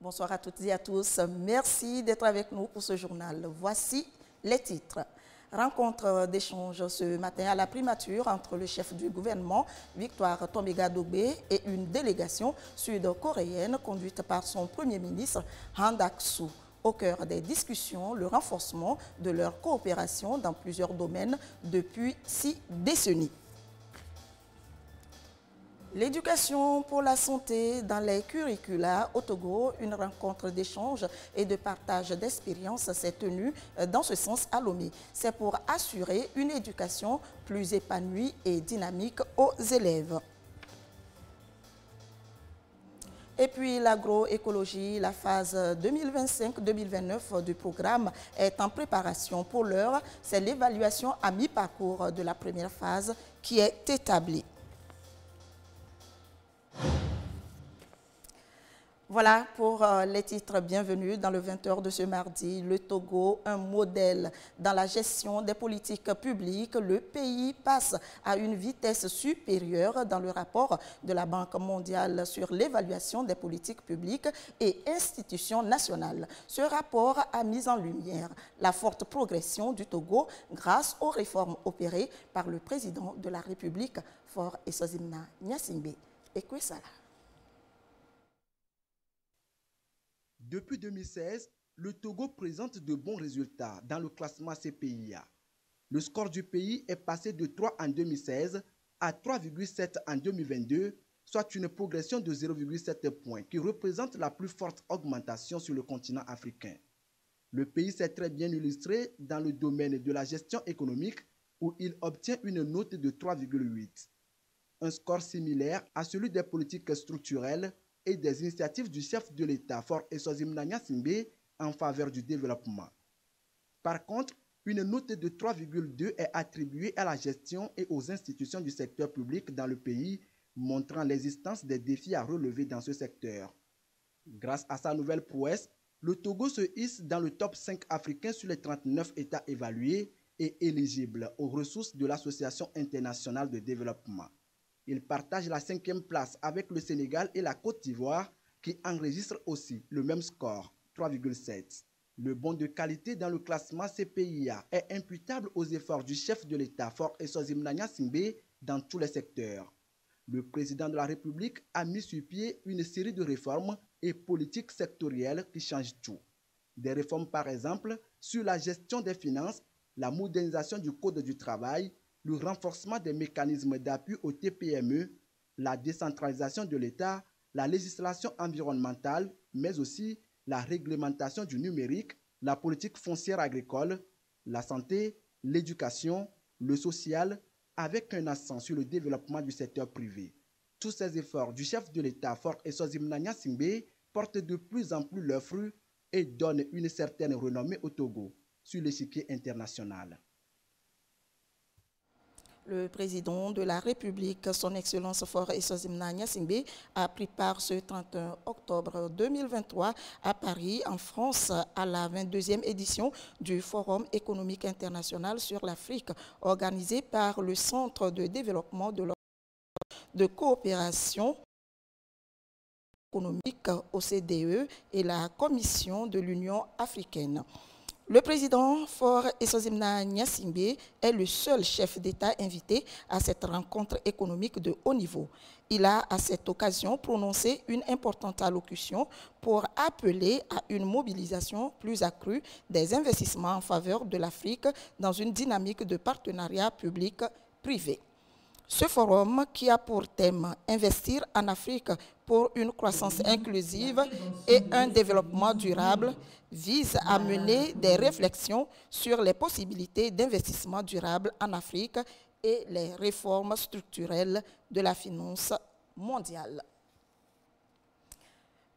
Bonsoir à toutes et à tous. Merci d'être avec nous pour ce journal. Voici les titres. Rencontre d'échange ce matin à la primature entre le chef du gouvernement, Victoire Tombega Dogbe, et une délégation sud-coréenne conduite par son premier ministre, Han Duck-soo. Au cœur des discussions, le renforcement de leur coopération dans plusieurs domaines depuis 6 décennies. L'éducation pour la santé dans les curricula au Togo, une rencontre d'échange et de partage d'expériences s'est tenue dans ce sens à Lomé. C'est pour assurer une éducation plus épanouie et dynamique aux élèves. Et puis l'agroécologie, la phase 2025-2029 du programme est en préparation. Pour l'heure, c'est l'évaluation à mi-parcours de la première phase qui est établie. Voilà pour les titres. Bienvenue dans le 20h de ce mardi. Le Togo, un modèle dans la gestion des politiques publiques. Le pays passe à une vitesse supérieure dans le rapport de la Banque mondiale sur l'évaluation des politiques publiques et institutions nationales. Ce rapport a mis en lumière la forte progression du Togo grâce aux réformes opérées par le président de la République, Faure Essozimna Gnassingbé. Écoutez ça là. Depuis 2016, le Togo présente de bons résultats dans le classement CPIA. Le score du pays est passé de 3 en 2016 à 3,7 en 2022, soit une progression de 0,7 points qui représente la plus forte augmentation sur le continent africain. Le pays s'est très bien illustré dans le domaine de la gestion économique où il obtient une note de 3,8. Un score similaire à celui des politiques structurelles et des initiatives du chef de l'État, Faure Essozimna Gnassingbé, en faveur du développement. Par contre, une note de 3,2 est attribuée à la gestion et aux institutions du secteur public dans le pays, montrant l'existence des défis à relever dans ce secteur. Grâce à sa nouvelle prouesse, le Togo se hisse dans le top 5 africain sur les 39 États évalués et éligibles aux ressources de l'Association internationale de développement. Il partage la 5e place avec le Sénégal et la Côte d'Ivoire qui enregistrent aussi le même score, 3,7. Le bond de qualité dans le classement CPIA est imputable aux efforts du chef de l'État, Faure Essozimna Gnassingbé, dans tous les secteurs. Le président de la République a mis sur pied une série de réformes et politiques sectorielles qui changent tout. Des réformes par exemple sur la gestion des finances, la modernisation du Code du travail, le renforcement des mécanismes d'appui aux TPME, la décentralisation de l'État, la législation environnementale, mais aussi la réglementation du numérique, la politique foncière agricole, la santé, l'éducation, le social, avec un accent sur le développement du secteur privé. Tous ces efforts du chef de l'État, Faure Essozimna Gnassingbé, portent de plus en plus leurs fruits et donnent une certaine renommée au Togo sur l'échiquier international. Le président de la République, son Excellence Faure Essozimna Gnassingbé, a pris part ce 31 octobre 2023 à Paris, en France, à la 22e édition du Forum économique international sur l'Afrique, organisé par le Centre de développement de coopération économique OCDE et la Commission de l'Union africaine. Le président Faure Essozimna Gnassingbé est le seul chef d'État invité à cette rencontre économique de haut niveau. Il a à cette occasion prononcé une importante allocution pour appeler à une mobilisation plus accrue des investissements en faveur de l'Afrique dans une dynamique de partenariat public-privé. Ce forum, qui a pour thème « Investir en Afrique pour une croissance inclusive et un développement durable », vise à mener des réflexions sur les possibilités d'investissement durable en Afrique et les réformes structurelles de la finance mondiale.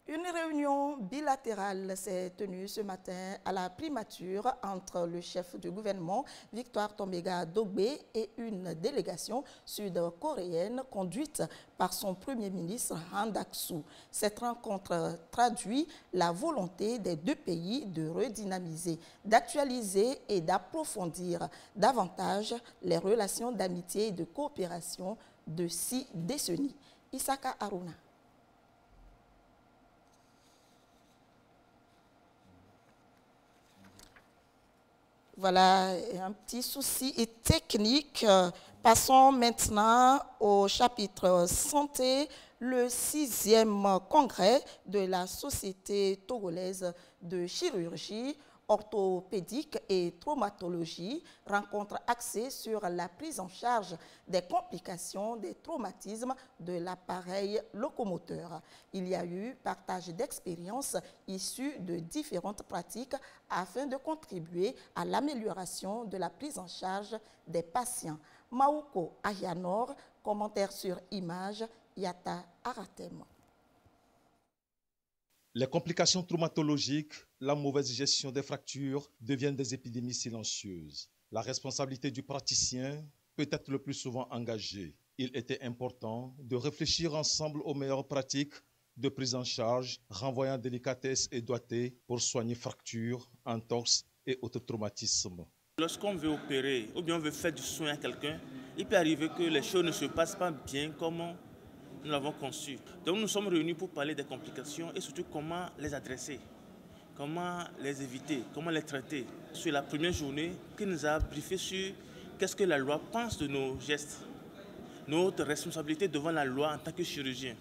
Une réunion bilatérale s'est tenue ce matin à la primature entre le chef du gouvernement, Victoire Tombega Dogbe, et une délégation sud-coréenne conduite par son premier ministre, Han Duck-soo. Cette rencontre traduit la volonté des deux pays de redynamiser, d'actualiser et d'approfondir davantage les relations d'amitié et de coopération de 6 décennies. Isaka Aruna. Voilà un petit souci technique. Passons maintenant au chapitre santé, le 6e congrès de la Société togolaise de chirurgie orthopédique et traumatologie, rencontre axée sur la prise en charge des complications des traumatismes de l'appareil locomoteur. Il y a eu partage d'expériences issues de différentes pratiques afin de contribuer à l'amélioration de la prise en charge des patients. Maouko Ayanor, commentaire sur image, Yata Aratem. Les complications traumatologiques, la mauvaise gestion des fractures deviennent des épidémies silencieuses. La responsabilité du praticien peut être le plus souvent engagée. Il était important de réfléchir ensemble aux meilleures pratiques de prise en charge, renvoyant délicatesse et doigté pour soigner fractures, entorses et autres traumatismes. Lorsqu'on veut opérer ou bien on veut faire du soin à quelqu'un, il peut arriver que les choses ne se passent pas bien comme nous l'avons conçu. Donc nous sommes réunis pour parler des complications et surtout comment les adresser, comment les éviter, comment les traiter. Sur la première journée, qui nous a briefé sur qu'est-ce que la loi pense de nos gestes, notre responsabilité devant la loi en tant que chirurgien.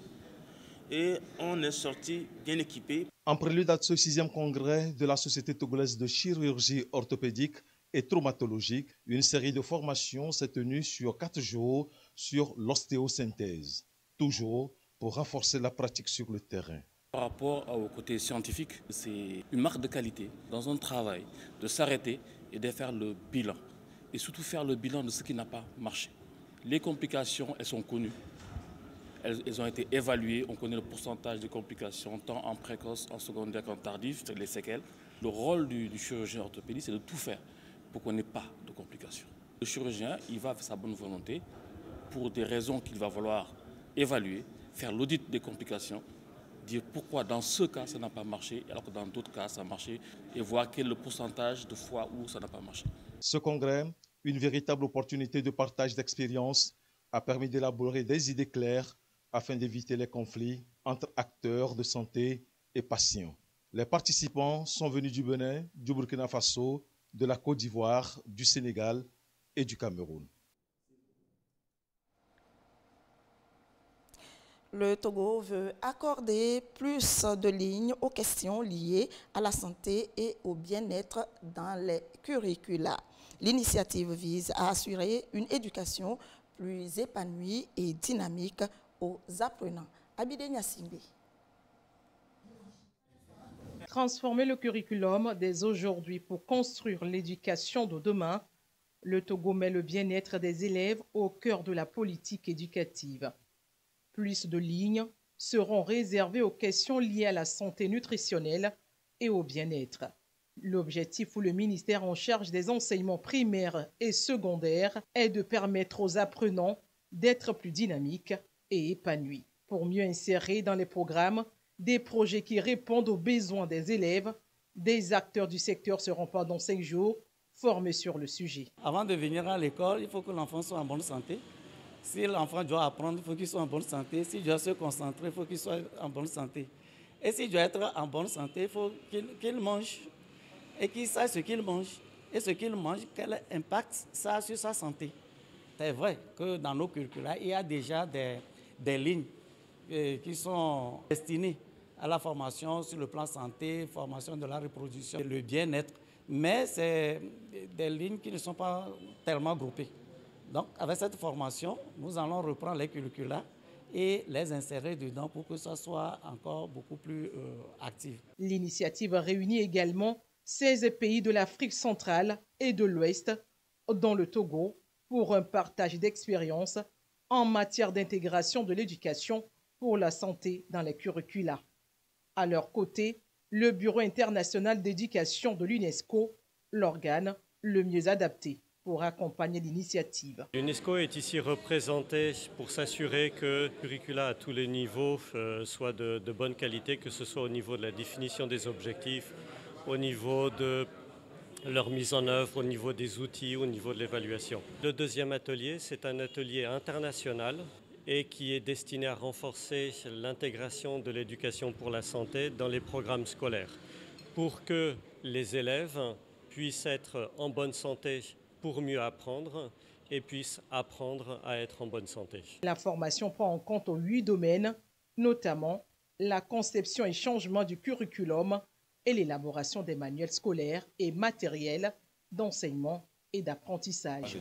Et on est sorti bien équipé. En prélude à ce 6e congrès de la Société togolaise de chirurgie orthopédique et traumatologique, une série de formations s'est tenue sur 4 jours sur l'ostéosynthèse, toujours pour renforcer la pratique sur le terrain. Par rapport au côté scientifique, c'est une marque de qualité dans un travail de s'arrêter et de faire le bilan. Et surtout faire le bilan de ce qui n'a pas marché. Les complications, elles sont connues. Elles ont été évaluées. On connaît le pourcentage de complications, tant en précoce, en secondaire qu'en tardif, les séquelles. Le rôle du chirurgien orthopédiste, c'est de tout faire pour qu'on n'ait pas de complications. Le chirurgien, il va avec sa bonne volonté pour des raisons qu'il va vouloir évaluer, faire l'audit des complications, dire pourquoi dans ce cas ça n'a pas marché alors que dans d'autres cas ça a marché et voir quel est le pourcentage de fois où ça n'a pas marché. Ce congrès, une véritable opportunité de partage d'expériences, a permis d'élaborer des idées claires afin d'éviter les conflits entre acteurs de santé et patients. Les participants sont venus du Bénin, du Burkina Faso, de la Côte d'Ivoire, du Sénégal et du Cameroun. Le Togo veut accorder plus de lignes aux questions liées à la santé et au bien-être dans les curricula. L'initiative vise à assurer une éducation plus épanouie et dynamique aux apprenants. Abidé Nyassimbe. Transformer le curriculum dès aujourd'hui pour construire l'éducation de demain, le Togo met le bien-être des élèves au cœur de la politique éducative. Plus de lignes seront réservées aux questions liées à la santé nutritionnelle et au bien-être. L'objectif pour le ministère en charge des enseignements primaires et secondaires est de permettre aux apprenants d'être plus dynamiques et épanouis, pour mieux insérer dans les programmes des projets qui répondent aux besoins des élèves. Des acteurs du secteur seront pendant 5 jours formés sur le sujet. Avant de venir à l'école, il faut que l'enfant soit en bonne santé. Si l'enfant doit apprendre, il faut qu'il soit en bonne santé. S'il doit se concentrer, il faut qu'il soit en bonne santé. Et s'il doit être en bonne santé, il faut qu'il mange et qu'il sache ce qu'il mange. Et ce qu'il mange, quel impact ça a sur sa santé. C'est vrai que dans nos curricula, il y a déjà des lignes qui sont destinées à la formation sur le plan santé, formation de la reproduction, le bien-être. Mais c'est des lignes qui ne sont pas tellement groupées. Donc, avec cette formation, nous allons reprendre les curricula et les insérer dedans pour que ça soit encore beaucoup plus actif. L'initiative réunit également 16 pays de l'Afrique centrale et de l'Ouest, dont le Togo, pour un partage d'expériences en matière d'intégration de l'éducation pour la santé dans les curricula. À leur côté, le Bureau international d'éducation de l'UNESCO, l'organe le mieux adapté pour accompagner l'initiative. L'UNESCO est ici représenté pour s'assurer que le curricula à tous les niveaux soit de bonne qualité, que ce soit au niveau de la définition des objectifs, au niveau de leur mise en œuvre, au niveau des outils, au niveau de l'évaluation. Le deuxième atelier, c'est un atelier international et qui est destiné à renforcer l'intégration de l'éducation pour la santé dans les programmes scolaires pour que les élèves puissent être en bonne santé pour mieux apprendre et puissent apprendre à être en bonne santé. La formation prend en compte 8 domaines, notamment la conception et changement du curriculum et l'élaboration des manuels scolaires et matériels d'enseignement et d'apprentissage.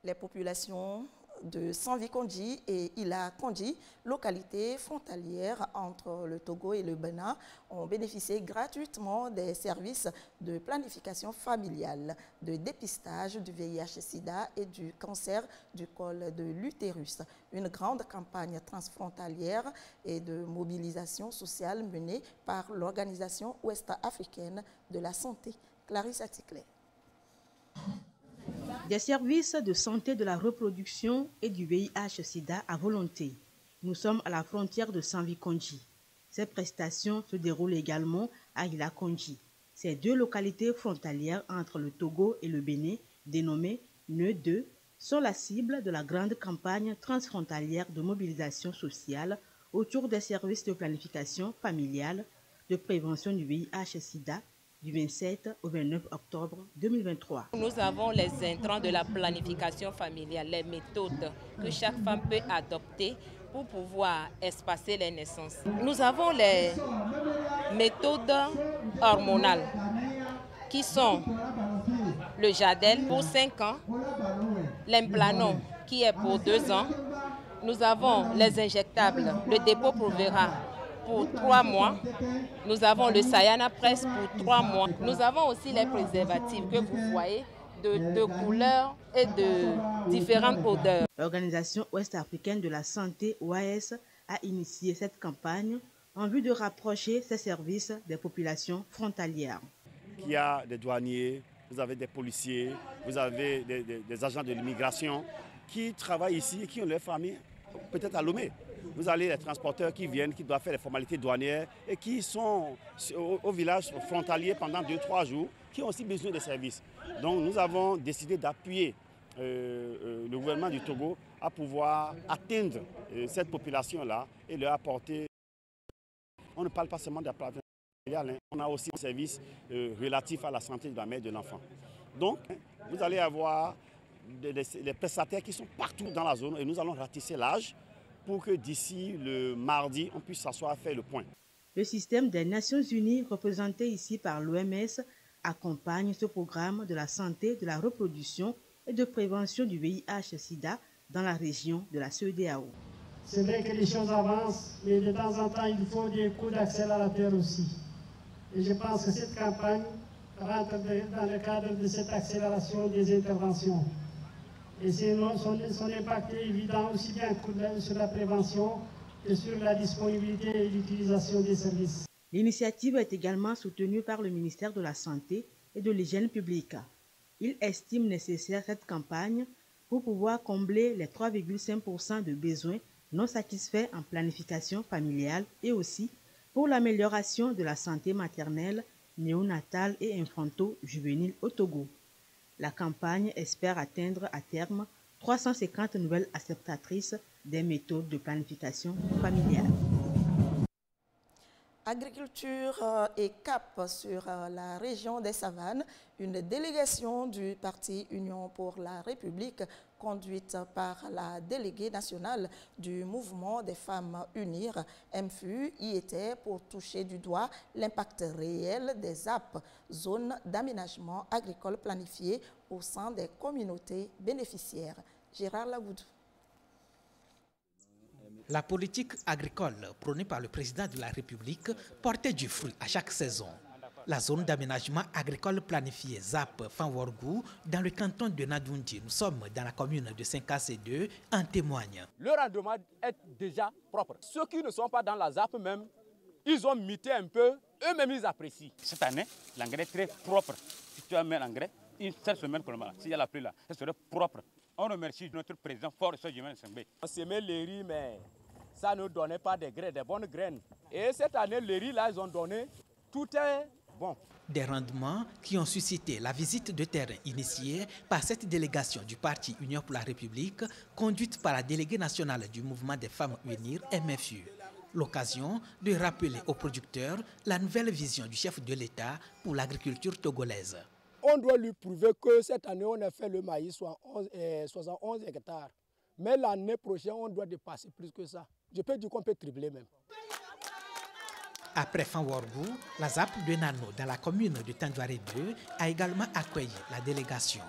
Les populations de Sanvi-Kondji et Ila-Kondji, localités frontalières entre le Togo et le Bénin, ont bénéficié gratuitement des services de planification familiale, de dépistage du VIH-Sida et du cancer du col de l'utérus. Une grande campagne transfrontalière et de mobilisation sociale menée par l'Organisation ouest-africaine de la santé. Clarisse Aticlé. Des services de santé de la reproduction et du VIH-Sida à volonté. Nous sommes à la frontière de Sanvi-Kondji. Ces prestations se déroulent également à Ila-Kondji. Ces deux localités frontalières entre le Togo et le Bénin, dénommées NEU 2, sont la cible de la grande campagne transfrontalière de mobilisation sociale autour des services de planification familiale, de prévention du VIH-Sida, du 27 au 29 octobre 2023. Nous avons les intrants de la planification familiale, les méthodes que chaque femme peut adopter pour pouvoir espacer les naissances. Nous avons les méthodes hormonales qui sont le Jadel pour 5 ans, l'Implanon qui est pour 2 ans. Nous avons les injectables, le dépôt Provera pour 3 mois. Nous avons le Sayana Press pour 3 mois. Nous avons aussi les préservatifs que vous voyez de couleurs et de différentes odeurs. L'Organisation ouest-africaine de la santé, OAS, a initié cette campagne en vue de rapprocher ces services des populations frontalières. Il y a des douaniers, vous avez des policiers, vous avez des agents de l'immigration qui travaillent ici et qui ont leurs familles peut-être à Lomé. Vous avez les transporteurs qui viennent, qui doivent faire les formalités douanières et qui sont au village frontalier pendant 2-3 jours, qui ont aussi besoin de services. Donc nous avons décidé d'appuyer le gouvernement du Togo à pouvoir atteindre cette population-là et leur apporter. On ne parle pas seulement de la plateforme familiale, on a aussi des services relatifs à la santé de la mère et de l'enfant. Donc vous allez avoir des prestataires qui sont partout dans la zone et nous allons ratisser l'âge pour que d'ici le mardi, on puisse s'asseoir à faire le point. Le système des Nations Unies, représenté ici par l'OMS, accompagne ce programme de la santé, de la reproduction et de prévention du VIH-Sida dans la région de la CEDEAO. C'est vrai que les choses avancent, mais de temps en temps, il faut des coups d'accélérateur aussi. Et je pense que cette campagne rentre dans le cadre de cette accélération des interventions. Et son impact est évident aussi bien sur la prévention que sur la disponibilité et l'utilisation des services. L'initiative est également soutenue par le ministère de la Santé et de l'Hygiène publique. Il estime nécessaire cette campagne pour pouvoir combler les 3,5% de besoins non satisfaits en planification familiale et aussi pour l'amélioration de la santé maternelle, néonatale et infanto-juvénile au Togo. La campagne espère atteindre à terme 350 nouvelles acceptatrices des méthodes de planification familiale. Agriculture et cap sur la région des Savanes, une délégation du parti Union pour la République conduite par la déléguée nationale du mouvement des femmes UNIR, MFU, y était pour toucher du doigt l'impact réel des ZAP, zones d'aménagement agricole planifiées au sein des communautés bénéficiaires. Gérard Lagoudou. La politique agricole prônée par le président de la République portait du fruit à chaque saison. La zone d'aménagement agricole planifiée ZAP Fanworgou dans le canton de Nadoundi, nous sommes dans la commune de Saint-Cassé-2, en témoigne. Le rendement est déjà propre. Ceux qui ne sont pas dans la ZAP même, ils ont muté un peu, eux-mêmes ils apprécient. Cette année, l'engrais est très propre. Si tu as mis l'engrais, une seule semaine pour le moment, s'il y a la pluie là, ça serait propre. On remercie notre président fort, ce Jumel Sengbe. On semait les riz, mais ça ne donnait pas des graines, des bonnes graines. Et cette année, les riz là, ils ont donné, tout est bon. Des rendements qui ont suscité la visite de terrain initiée par cette délégation du parti Union pour la République, conduite par la déléguée nationale du mouvement des femmes UNIR, MFU. L'occasion de rappeler aux producteurs la nouvelle vision du chef de l'État pour l'agriculture togolaise. On doit lui prouver que cette année, on a fait le maïs 71 hectares. Mais l'année prochaine, on doit dépasser plus que ça. Je peux dire qu'on peut tripler même. Après Fanworgou, la ZAP de Nano dans la commune de Tandouaré 2 a également accueilli la délégation.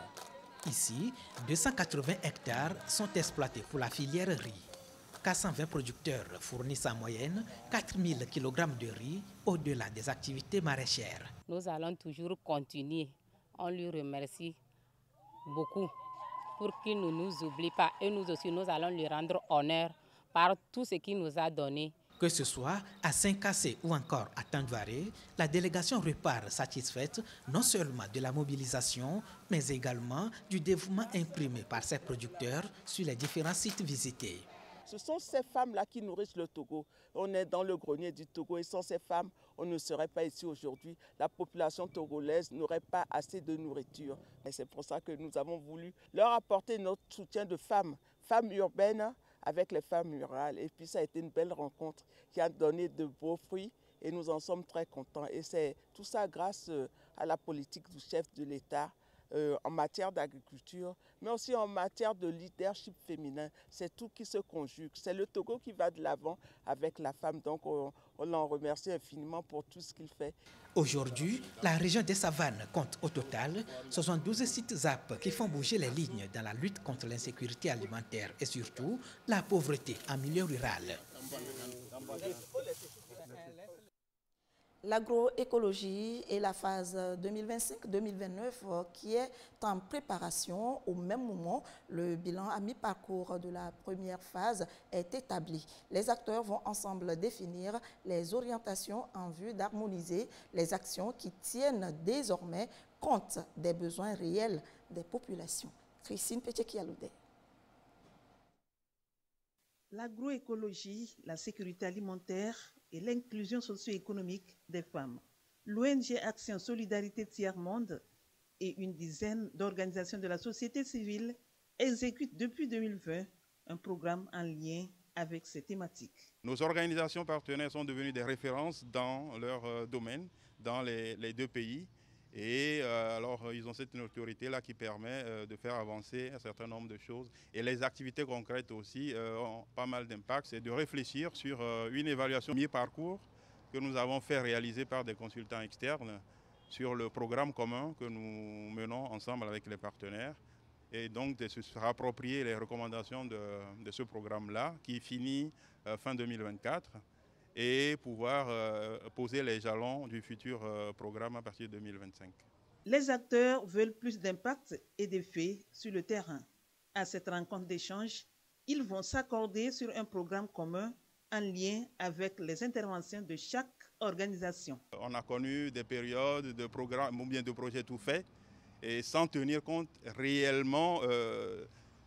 Ici, 280 hectares sont exploités pour la filière riz. 420 producteurs fournissent en moyenne 4000 kg de riz au-delà des activités maraîchères. Nous allons toujours continuer. On lui remercie beaucoup pour qu'il ne nous oublie pas. Et nous aussi, nous allons lui rendre honneur par tout ce qu'il nous a donné. Que ce soit à Saint-Cassé ou encore à Tandouaré, la délégation repart satisfaite non seulement de la mobilisation, mais également du dévouement imprimé par ses producteurs sur les différents sites visités. Ce sont ces femmes-là qui nourrissent le Togo. On est dans le grenier du Togo et sans ces femmes, on ne serait pas ici aujourd'hui. La population togolaise n'aurait pas assez de nourriture. Et c'est pour ça que nous avons voulu leur apporter notre soutien de femmes urbaines, avec les femmes rurales. Et puis ça a été une belle rencontre qui a donné de beaux fruits et nous en sommes très contents. Et c'est tout ça grâce à la politique du chef de l'État en matière d'agriculture, mais aussi en matière de leadership féminin. C'est tout qui se conjugue. C'est le Togo qui va de l'avant avec la femme. Donc on l'en remercie infiniment pour tout ce qu'il fait. Aujourd'hui, la région des Savanes compte au total 72 sites ZAP qui font bouger les lignes dans la lutte contre l'insécurité alimentaire et surtout la pauvreté en milieu rural. L'agroécologie et la phase 2025-2029 qui est en préparation. Au même moment, le bilan à mi-parcours de la première phase est établi. Les acteurs vont ensemble définir les orientations en vue d'harmoniser les actions qui tiennent désormais compte des besoins réels des populations. Christine Péché-Kialoudé. L'agroécologie, la sécurité alimentaire et l'inclusion socio-économique des femmes. L'ONG Action Solidarité Tiers-Monde et une dizaine d'organisations de la société civile exécutent depuis 2020 un programme en lien avec ces thématiques. Nos organisations partenaires sont devenues des références dans leur domaine, dans les deux pays. Et alors, ils ont cette autorité-là qui permet de faire avancer un certain nombre de choses. Et les activités concrètes aussi ont pas mal d'impact. C'est de réfléchir sur une évaluation mi-parcours que nous avons fait réaliser par des consultants externes sur le programme commun que nous menons ensemble avec les partenaires. Et donc de se rapproprier les recommandations de ce programme-là qui finit fin 2024. Et pouvoir poser les jalons du futur programme à partir de 2025. Les acteurs veulent plus d'impact et d'effet sur le terrain. À cette rencontre d'échange, ils vont s'accorder sur un programme commun en lien avec les interventions de chaque organisation. On a connu des périodes de programmes ou bien de projets tout faits et sans tenir compte réellement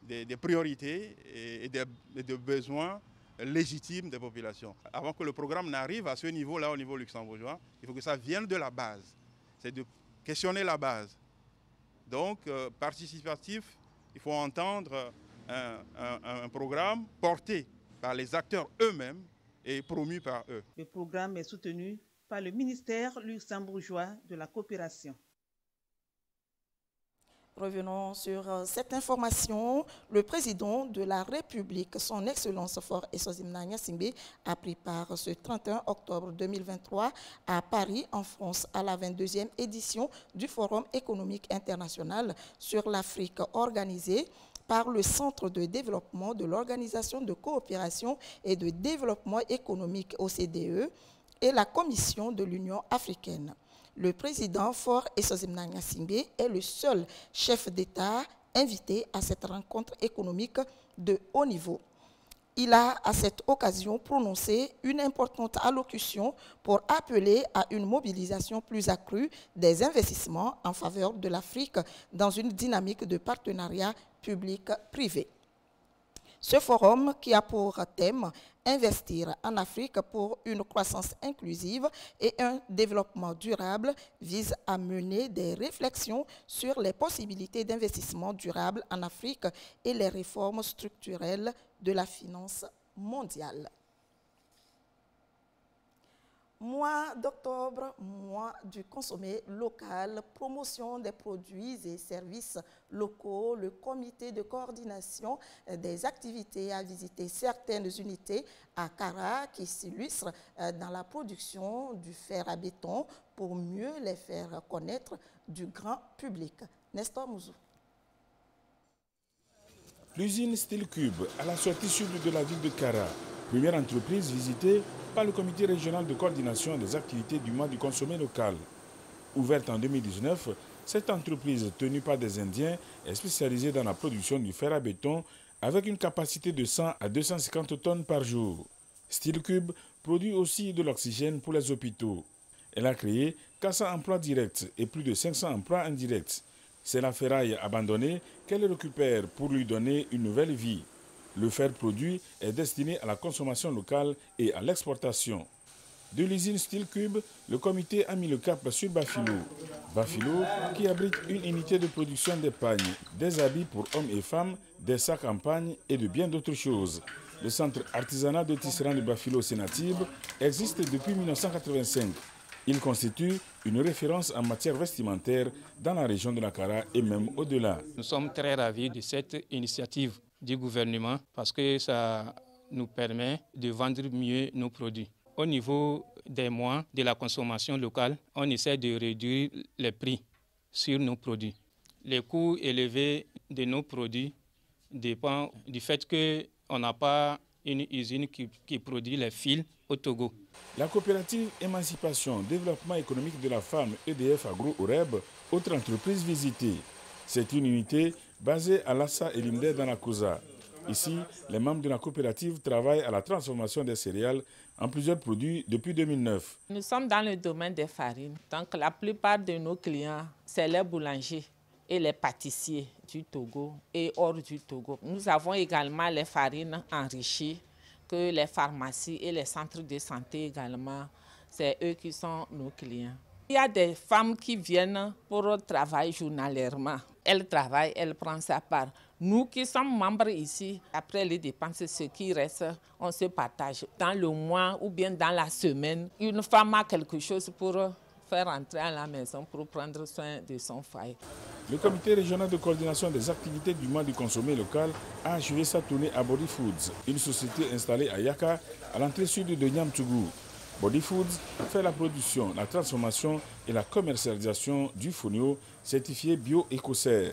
des priorités et des besoins légitime des populations. Avant que le programme n'arrive à ce niveau-là, au niveau luxembourgeois, il faut que ça vienne de la base. C'est de questionner la base. Donc, participatif, il faut entendre un programme porté par les acteurs eux-mêmes et promu par eux. Le programme est soutenu par le ministère luxembourgeois de la coopération. Revenons sur cette information. Le président de la République, son Excellence Faure Eswazimna Gnassingbé, a pris part ce 31 octobre 2023 à Paris, en France, à la 22e édition du Forum économique international sur l'Afrique organisé par le Centre de développement de l'Organisation de coopération et de développement économique OCDE et la Commission de l'Union africaine. Le président Faure Eswazimna Gnassingbé est le seul chef d'État invité à cette rencontre économique de haut niveau. Il a à cette occasion prononcé une importante allocution pour appeler à une mobilisation plus accrue des investissements en faveur de l'Afrique dans une dynamique de partenariat public-privé. Ce forum, qui a pour thème « Investir en Afrique pour une croissance inclusive et un développement durable », vise à mener des réflexions sur les possibilités d'investissement durable en Afrique et les réformes structurelles de la finance mondiale. Mois d'octobre, mois du consommé local, promotion des produits et services locaux. Le comité de coordination des activités a visité certaines unités à Kara qui s'illustrent dans la production du fer à béton pour mieux les faire connaître du grand public. Nestor Mouzou. L'usine Steel Cube à la sortie sud de la ville de Kara, première entreprise visitée par le comité régional de coordination des activités du mois du consommé local. Ouverte en 2019, cette entreprise tenue par des Indiens est spécialisée dans la production du fer à béton avec une capacité de 100 à 250 tonnes par jour. Steel Cube produit aussi de l'oxygène pour les hôpitaux. Elle a créé 400 emplois directs et plus de 500 emplois indirects. C'est la ferraille abandonnée qu'elle récupère pour lui donner une nouvelle vie. Le fer produit est destiné à la consommation locale et à l'exportation. De l'usine Steel Cube, le comité a mis le cap sur Bafilo. Bafilo, qui abrite une unité de production d'épargne, des habits pour hommes et femmes, des sacs en pagne et de bien d'autres choses. Le centre artisanal de tisserand de Bafilo Sénatib existe depuis 1985. Il constitue une référence en matière vestimentaire dans la région de la Kara et même au-delà. Nous sommes très ravis de cette initiative du gouvernement parce que ça nous permet de vendre mieux nos produits. Au niveau des mois de la consommation locale, on essaie de réduire les prix sur nos produits. Les coûts élevés de nos produits dépendent du fait qu'on n'a pas une usine qui produit les fils au Togo. La coopérative Émancipation Développement économique de la femme EDF Agro-Oreb, autre entreprise visitée. C'est une unité basée à Lassa et Limdé dans la Kouza. Ici, les membres de la coopérative travaillent à la transformation des céréales en plusieurs produits depuis 2009. Nous sommes dans le domaine des farines. Donc la plupart de nos clients, c'est les boulangers et les pâtissiers du Togo et hors du Togo. Nous avons également les farines enrichies que les pharmacies et les centres de santé également, c'est eux qui sont nos clients. Il y a des femmes qui viennent pour travailler journalièrement. Elles travaillent, elles prennent sa part. Nous qui sommes membres ici, après les dépenses, ce qui reste, on se partage. Dans le mois ou bien dans la semaine, une femme a quelque chose pour faire entrer à la maison pour prendre soin de son foyer. Le comité régional de coordination des activités du mois du consommé local a achevé sa tournée à Body Foods, une société installée à Yaka, à l'entrée sud de Niamtougou. Body Foods fait la production, la transformation et la commercialisation du fonio certifié bio-écossaire.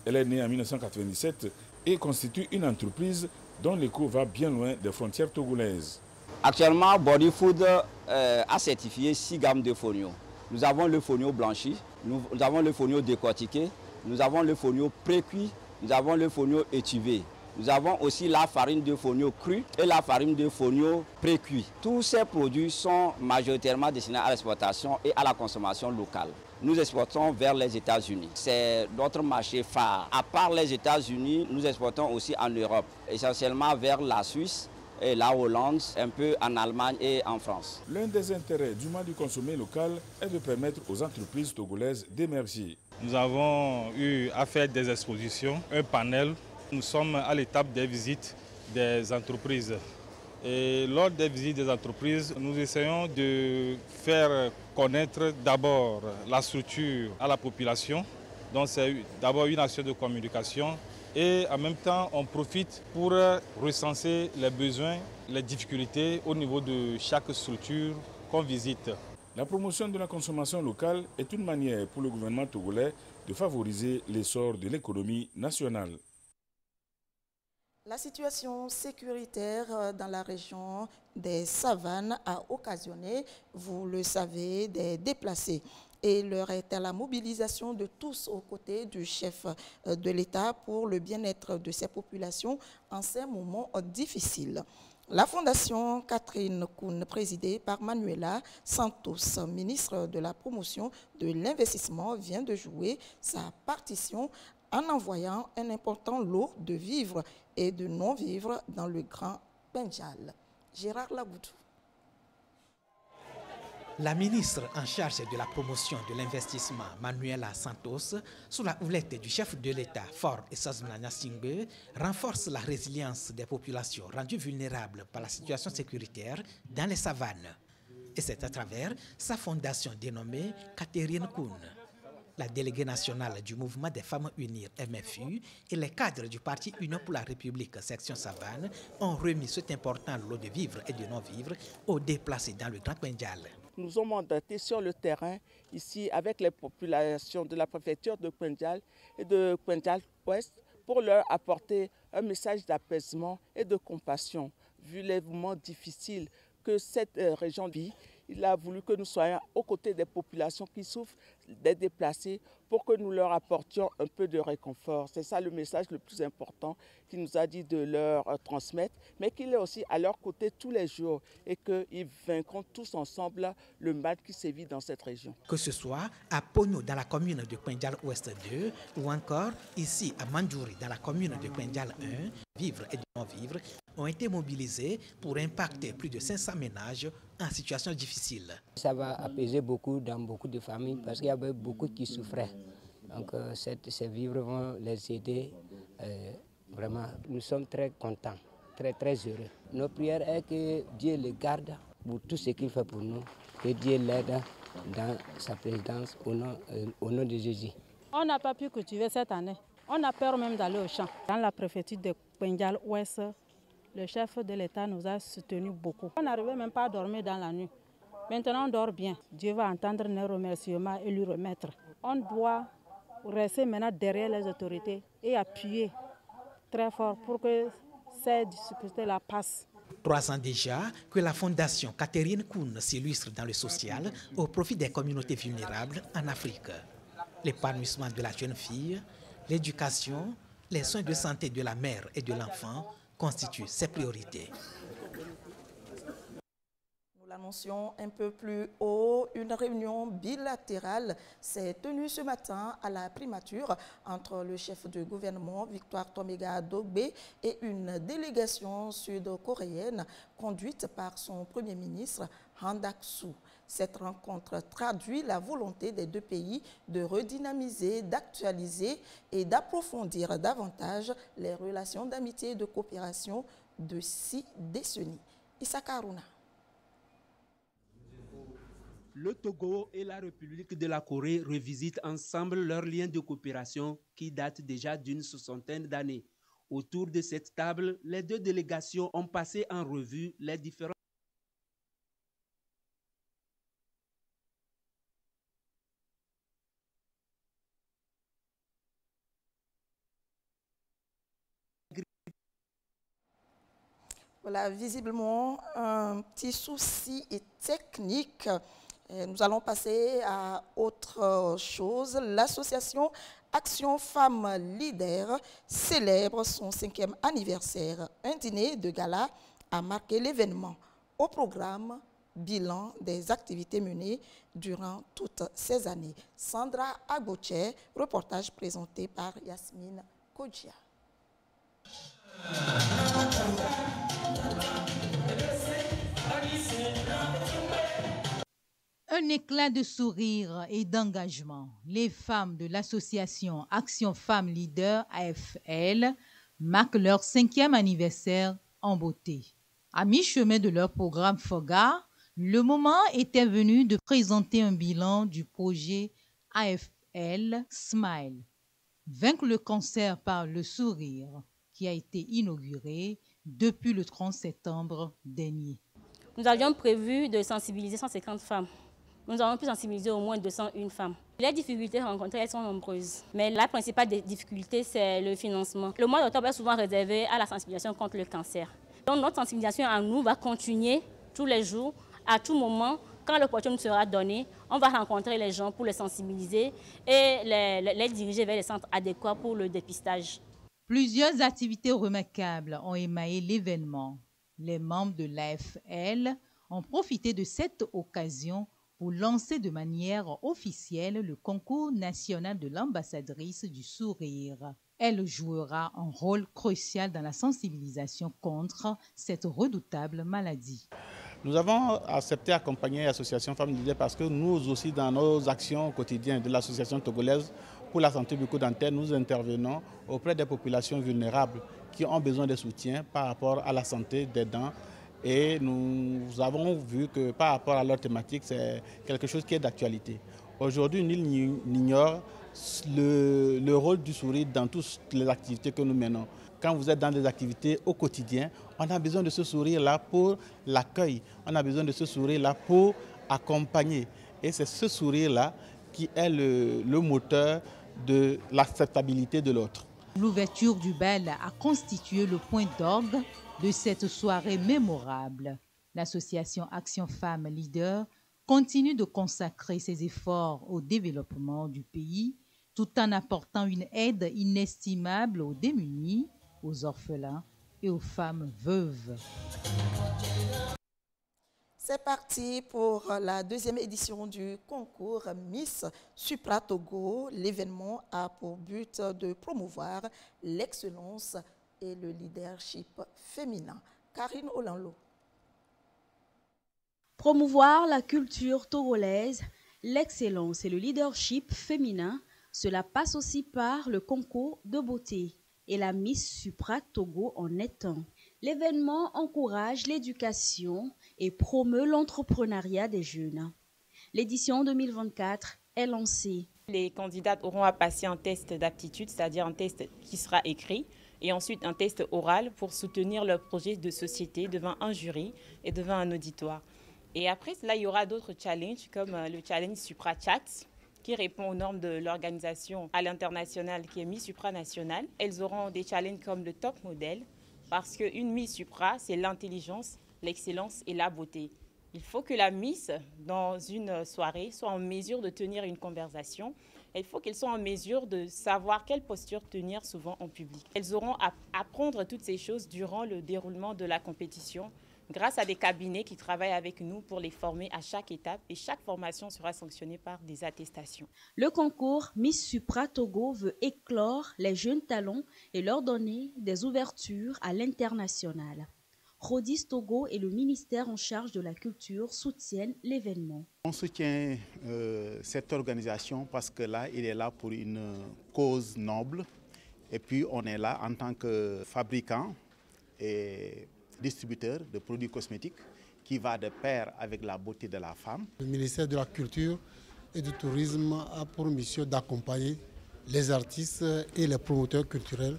Elle est née en 1997 et constitue une entreprise dont l'écho va bien loin des frontières togolaises. Actuellement, Body Food a certifié 6 gammes de fonio. Nous avons le fonio blanchi, nous avons le fonio décortiqué, nous avons le fonio pré-cuit, nous avons le fonio étuvé. Nous avons aussi la farine de fonio crue et la farine de fonio pré-cuit. Tous ces produits sont majoritairement destinés à l'exportation et à la consommation locale. Nous exportons vers les États-Unis. C'est notre marché phare. À part les États-Unis, nous exportons aussi en Europe, essentiellement vers la Suisse et la Hollande, un peu en Allemagne et en France. L'un des intérêts du mois du consommé local est de permettre aux entreprises togolaises d'émerger. Nous avons eu à faire des expositions, un panel. Nous sommes à l'étape des visites des entreprises. Et lors des visites des entreprises, nous essayons de faire connaître d'abord la structure à la population. Donc c'est d'abord une action de communication. Et en même temps, on profite pour recenser les besoins, les difficultés au niveau de chaque structure qu'on visite. La promotion de la consommation locale est une manière pour le gouvernement togolais de favoriser l'essor de l'économie nationale. La situation sécuritaire dans la région des Savanes a occasionné, vous le savez, des déplacés. Et l'heure est à la mobilisation de tous aux côtés du chef de l'État pour le bien-être de ces populations en ces moments difficiles. La Fondation Catherine Koun, présidée par Manuela Santos, ministre de la Promotion de l'Investissement, vient de jouer sa partition en envoyant un important lot de vivres et de non-vivres dans le Grand Pendjal. Gérard Laboudou. La ministre en charge de la promotion de l'investissement, Manuela Santos, sous la houlette du chef de l'État, Faure Essozimna Gnassingbé, renforce la résilience des populations rendues vulnérables par la situation sécuritaire dans les savanes. Et c'est à travers sa fondation dénommée Catherine Kuhn. La déléguée nationale du mouvement des femmes unir MFU et les cadres du parti Union pour la République section Savane ont remis cet important lot de vivres et de non-vivres aux déplacés dans le Grand Kpendial. Nous sommes mandatés sur le terrain, ici, avec les populations de la préfecture de Kpendial et de Kpendial Ouest, pour leur apporter un message d'apaisement et de compassion. Vu les moments difficiles que cette région vit, il a voulu que nous soyons aux côtés des populations qui souffrent, des déplacés, pour que nous leur apportions un peu de réconfort. C'est ça le message le plus important qu'il nous a dit de leur transmettre, mais qu'il est aussi à leur côté tous les jours et qu'ils vaincront tous ensemble le mal qui sévit dans cette région. Que ce soit à Pogno dans la commune de Kpendial Ouest 2 ou encore ici à Mandjouri dans la commune de Kpendial 1, vivres et non-vivres ont été mobilisés pour impacter plus de 500 ménages en situation difficile. Ça va apaiser beaucoup dans beaucoup de familles parce qu'il y avait beaucoup qui souffraient. Donc ces vivres vont les aider. Vraiment, nous sommes très contents, très heureux. Notre prière est que Dieu le garde pour tout ce qu'il fait pour nous, que Dieu l'aide dans sa présidence au nom de Jésus. On n'a pas pu cultiver cette année. On a peur même d'aller au champ. Dans la préfecture de Kpendial Ouest, le chef de l'État nous a soutenus beaucoup. On n'arrivait même pas à dormir dans la nuit. Maintenant, on dort bien. Dieu va entendre nos remerciements et lui remettre. On doit rester maintenant derrière les autorités et appuyer très fort pour que ces difficultés-là passent. 3 ans déjà que la fondation Catherine Kuhn s'illustre dans le social au profit des communautés vulnérables en Afrique. L'épanouissement de la jeune fille, l'éducation, les soins de santé de la mère et de l'enfant constituent ses priorités. Nous l'annoncions un peu plus haut, une réunion bilatérale s'est tenue ce matin à la primature entre le chef de gouvernement Victoire Tomega Dogbe et une délégation sud-coréenne conduite par son premier ministre Han Duck-soo. Cette rencontre traduit la volonté des deux pays de redynamiser, d'actualiser et d'approfondir davantage les relations d'amitié et de coopération de 6 décennies. Issa Karuna. Le Togo et la République de la Corée revisitent ensemble leurs liens de coopération qui datent déjà d'une 60aine d'années. Autour de cette table, les deux délégations ont passé en revue les différents Voilà, visiblement, un petit souci technique. Nous allons passer à autre chose. L'association Action Femmes Leaders célèbre son 5e anniversaire. Un dîner de gala a marqué l'événement. Au programme, bilan des activités menées durant toutes ces années. Sandra Agboche, reportage présenté par Yasmine Kodjia. Un éclat de sourire et d'engagement. Les femmes de l'association Action Femmes Leaders AFL marquent leur 5e anniversaire en beauté. À mi-chemin de leur programme FOGA, le moment était venu de présenter un bilan du projet AFL Smile. Vaincre le cancer par le sourire, qui a été inauguré depuis le 30 septembre dernier. Nous avions prévu de sensibiliser 150 femmes. Nous avons pu sensibiliser au moins 201 femmes. Les difficultés rencontrées, elles sont nombreuses. Mais la principale des difficultés, c'est le financement. Le mois d'octobre est souvent réservé à la sensibilisation contre le cancer. Donc notre sensibilisation à nous va continuer tous les jours, à tout moment. Quand l'opportunité nous sera donnée, on va rencontrer les gens pour les sensibiliser et les diriger vers les centres adéquats pour le dépistage. Plusieurs activités remarquables ont émaillé l'événement. Les membres de l'AFL ont profité de cette occasion pour lancer de manière officielle le concours national de l'ambassadrice du sourire. Elle jouera un rôle crucial dans la sensibilisation contre cette redoutable maladie. Nous avons accepté d'accompagner l'association Femmes Leaders parce que nous aussi, dans nos actions quotidiennes de l'association togolaise pour la santé bucco-dentaire, nous intervenons auprès des populations vulnérables qui ont besoin de soutien par rapport à la santé des dents Et nous avons vu que par rapport à leur thématique, c'est quelque chose qui est d'actualité. Aujourd'hui, nul n'ignore le rôle du sourire dans toutes les activités que nous menons. Quand vous êtes dans des activités au quotidien, on a besoin de ce sourire-là pour l'accueil. On a besoin de ce sourire-là pour accompagner. Et c'est ce sourire-là qui est le moteur de l'acceptabilité de l'autre. L'ouverture du bal a constitué le point d'orgue de cette soirée mémorable. L'association Action Femmes Leader continue de consacrer ses efforts au développement du pays tout en apportant une aide inestimable aux démunis, aux orphelins et aux femmes veuves. C'est parti pour la deuxième édition du concours Miss Supra Togo. L'événement a pour but de promouvoir l'excellence et le leadership féminin. Karine Olanlo. Promouvoir la culture togolaise, l'excellence et le leadership féminin, cela passe aussi par le concours de beauté. Et la Miss Supra Togo en est un. L'événement encourage l'éducation et promeut l'entrepreneuriat des jeunes. L'édition 2024 est lancée. Les candidates auront à passer un test d'aptitude, c'est-à-dire un test qui sera écrit, et ensuite un test oral pour soutenir leur projet de société devant un jury et devant un auditoire. Et après cela, il y aura d'autres challenges comme le challenge Supra Chat, qui répond aux normes de l'organisation à l'international qui est Miss Supranationale. Elles auront des challenges comme le top modèle, parce qu'une Miss Supra, c'est l'intelligence, l'excellence et la beauté. Il faut que la Miss, dans une soirée, soit en mesure de tenir une conversation. Il faut qu'elle soit en mesure de savoir quelle posture tenir souvent en public. Elles auront à apprendre toutes ces choses durant le déroulement de la compétition, grâce à des cabinets qui travaillent avec nous pour les former à chaque étape, et chaque formation sera sanctionnée par des attestations. Le concours Miss Supra Togo veut éclore les jeunes talents et leur donner des ouvertures à l'international. Rodis Togo et le ministère en charge de la culture soutiennent l'événement. On soutient cette organisation parce que là, il est là pour une cause noble, et puis on est là en tant que fabricant et distributeur de produits cosmétiques qui va de pair avec la beauté de la femme. Le ministère de la Culture et du Tourisme a pour mission d'accompagner les artistes et les promoteurs culturels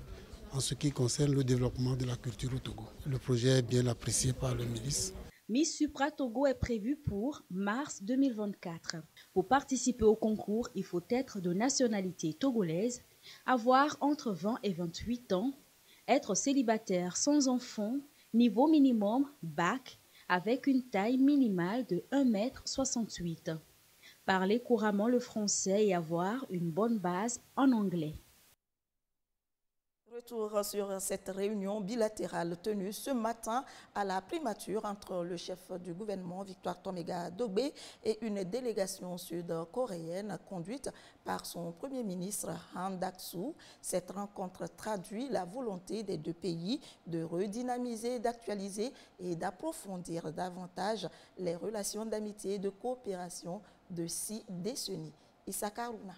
en ce qui concerne le développement de la culture au Togo. Le projet est bien apprécié par le ministre. Miss Supra Togo est prévu pour mars 2024. Pour participer au concours, il faut être de nationalité togolaise, avoir entre 20 et 28 ans, être célibataire sans enfant, niveau minimum bac, avec une taille minimale de 1,68 m. Parler couramment le français et avoir une bonne base en anglais. Retour sur cette réunion bilatérale tenue ce matin à la primature entre le chef du gouvernement Victoire Toméga Dogbe et une délégation sud-coréenne conduite par son premier ministre Han Dak-soo. Cette rencontre traduit la volonté des deux pays de redynamiser, d'actualiser et d'approfondir davantage les relations d'amitié et de coopération de 6 décennies. Issa Karuna.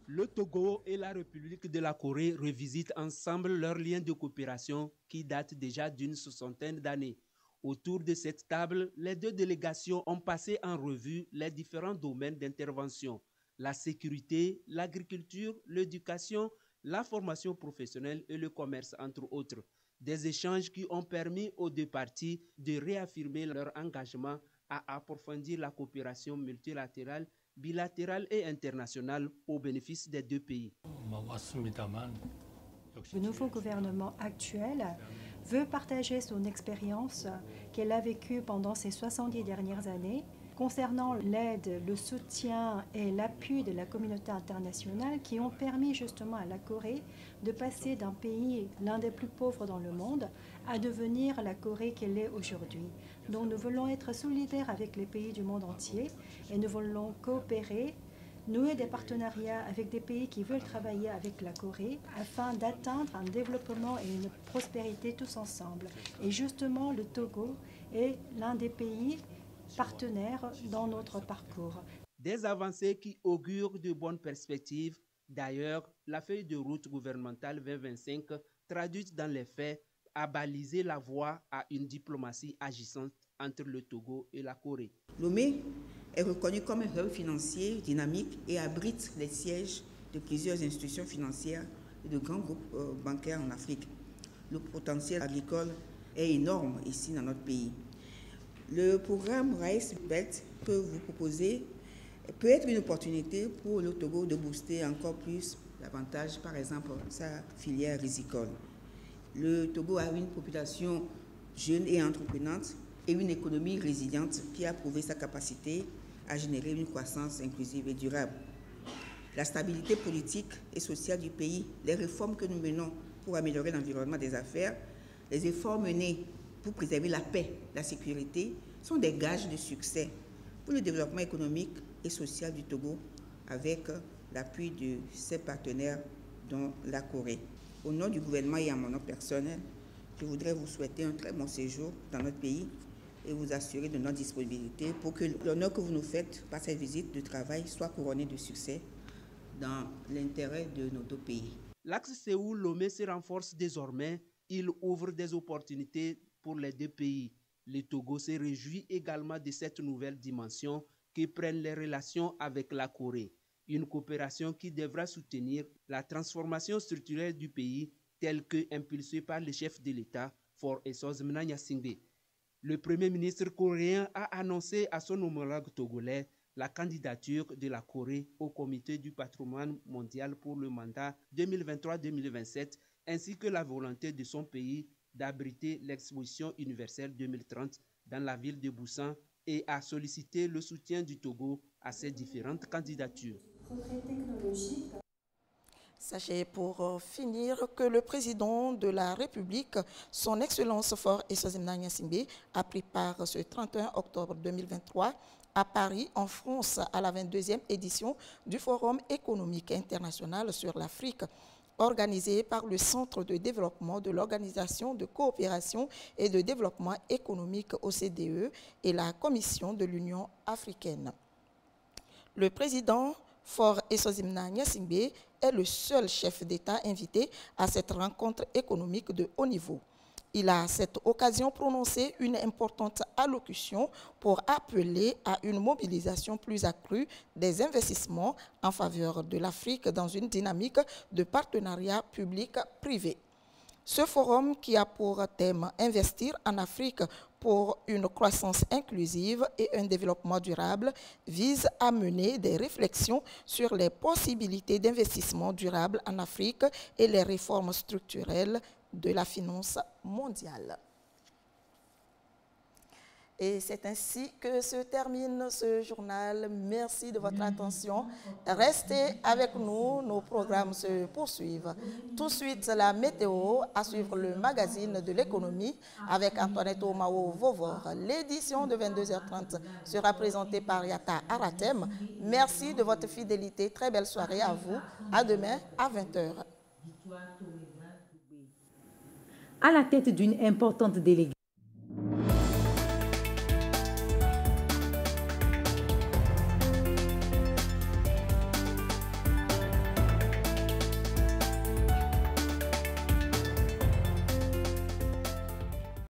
Le Togo et la République de la Corée revisitent ensemble leurs liens de coopération qui datent déjà d'une soixantaine d'années. Autour de cette table, les deux délégations ont passé en revue les différents domaines d'intervention: la sécurité, l'agriculture, l'éducation, la formation professionnelle et le commerce, entre autres. Des échanges qui ont permis aux deux parties de réaffirmer leur engagement à approfondir la coopération multilatérale, bilatérale et internationale au bénéfice des deux pays. Le nouveau gouvernement actuel veut partager son expérience qu'elle a vécue pendant ces 70 dernières années concernant l'aide, le soutien et l'appui de la communauté internationale qui ont permis justement à la Corée de passer d'un pays, l'un des plus pauvres dans le monde, à devenir la Corée qu'elle est aujourd'hui. Donc nous voulons être solidaires avec les pays du monde entier et nous voulons coopérer, nouer des partenariats avec des pays qui veulent travailler avec la Corée afin d'atteindre un développement et une prospérité tous ensemble. Et justement, le Togo est l'un des pays partenaires dans notre parcours. Des avancées qui augurent de bonnes perspectives. D'ailleurs, la feuille de route gouvernementale 2025, traduite dans les faits, a balisé la voie à une diplomatie agissante entre le Togo et la Corée. Lomé est reconnu comme un hub financier dynamique et abrite les sièges de plusieurs institutions financières et de grands groupes bancaires en Afrique. Le potentiel agricole est énorme ici dans notre pays. Le programme Rice Belt que vous proposez peut être une opportunité pour le Togo de booster encore plus davantage, par exemple, sa filière risicole. Le Togo a une population jeune et entreprenante et une économie résiliente qui a prouvé sa capacité à générer une croissance inclusive et durable. La stabilité politique et sociale du pays, les réformes que nous menons pour améliorer l'environnement des affaires, les efforts menés pour préserver la paix, la sécurité, sont des gages de succès pour le développement économique et social du Togo avec l'appui de ses partenaires dont la Corée. Au nom du gouvernement et à mon nom personnel, je voudrais vous souhaiter un très bon séjour dans notre pays et vous assurer de notre disponibilité pour que l'honneur que vous nous faites par cette visite de travail soit couronné de succès dans l'intérêt de nos deux pays. L'axe Séoul-Lomé se renforce désormais. Il ouvre des opportunités pour les deux pays. Le Togo se réjouit également de cette nouvelle dimension que prennent les relations avec la Corée. Une coopération qui devra soutenir la transformation structurelle du pays telle que impulsée par le chef de l'État, Faure Essozimna Gnassingbé. Le Premier ministre coréen a annoncé à son homologue togolais la candidature de la Corée au Comité du patrimoine mondial pour le mandat 2023-2027, ainsi que la volonté de son pays d'abriter l'exposition universelle 2030 dans la ville de Busan et a sollicité le soutien du Togo à ces différentes candidatures. Sachez pour finir que le président de la République, son Excellence Faure Essozimna Gnassingbé, a pris part ce 31 octobre 2023 à Paris, en France, à la 22e édition du Forum économique international sur l'Afrique, organisé par le Centre de développement de l'Organisation de coopération et de développement économique OCDE et la Commission de l'Union africaine. Le président Faure Essozimna Gnassingbé est le seul chef d'État invité à cette rencontre économique de haut niveau. Il a à cette occasion prononcé une importante allocution pour appeler à une mobilisation plus accrue des investissements en faveur de l'Afrique dans une dynamique de partenariat public-privé. Ce forum, qui a pour thème « Investir en Afrique pour une croissance inclusive et un développement durable », vise à mener des réflexions sur les possibilités d'investissement durable en Afrique et les réformes structurelles de la finance mondiale. Et c'est ainsi que se termine ce journal. Merci de votre attention. Restez avec nous, nos programmes se poursuivent. Tout de suite, la météo, à suivre le magazine de l'économie avec Antoinette Omao-Vovor. L'édition de 22h30 sera présentée par Yata Aratem. Merci de votre fidélité. Très belle soirée à vous. À demain à 20h. À la tête d'une importante délégation